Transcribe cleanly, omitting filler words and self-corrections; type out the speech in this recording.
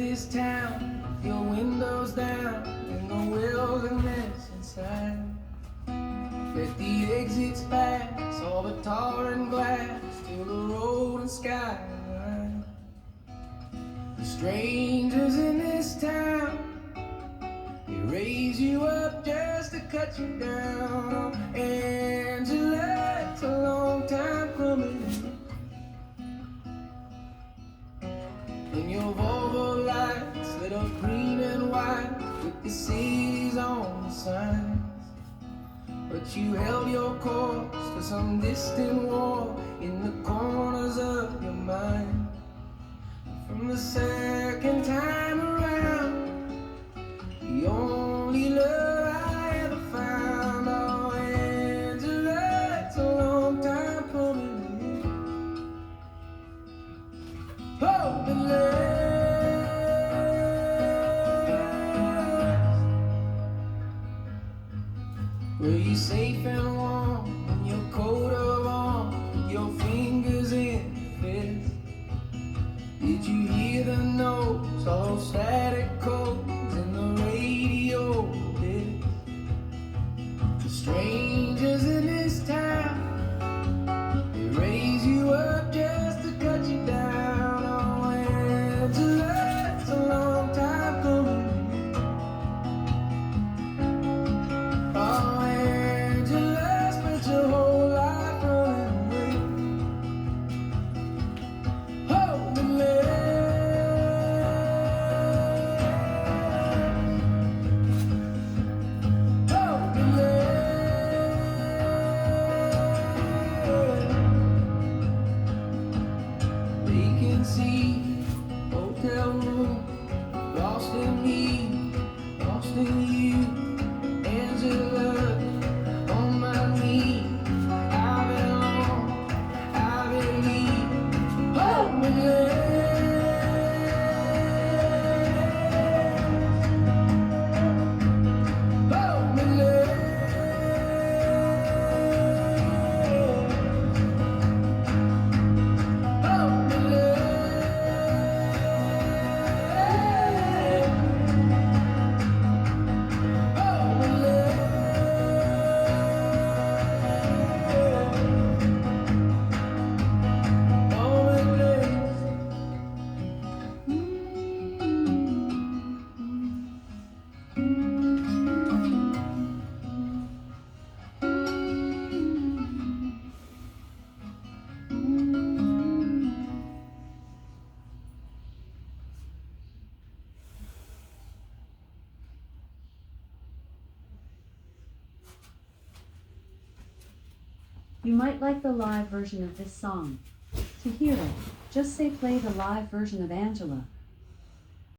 this town, your windows down, and the wilderness inside. Let the exits pass, all the tar and glass, till the road and sky align. The strangers in this town, they raise you up just to cut you down. Angela, it's a long time coming. And your Volvo lights lit up green and white with the cities on the signs. But you held your course to some distant war in the corners of your mind. From the second time around, the only love I ever found. Oh, Angela, it's a long time coming. Oh, the last. Were you safe and warm in your coat of arms, with your fingers in the fist? Did you hear the notes, all those static codes in the radio bit? The strangers in this town, they raise you up just to cut you down. Oh, Angela, it's a long time coming. Oh, Angela, spent your whole life running away. Oh, the vacancy, hotel room, lost in me, lost in you. Angela, on my knee, I belong, I believe. Hold me there. Hold me there. Hold me there. You might like the live version of this song. To hear it, just say play the live version of Angela.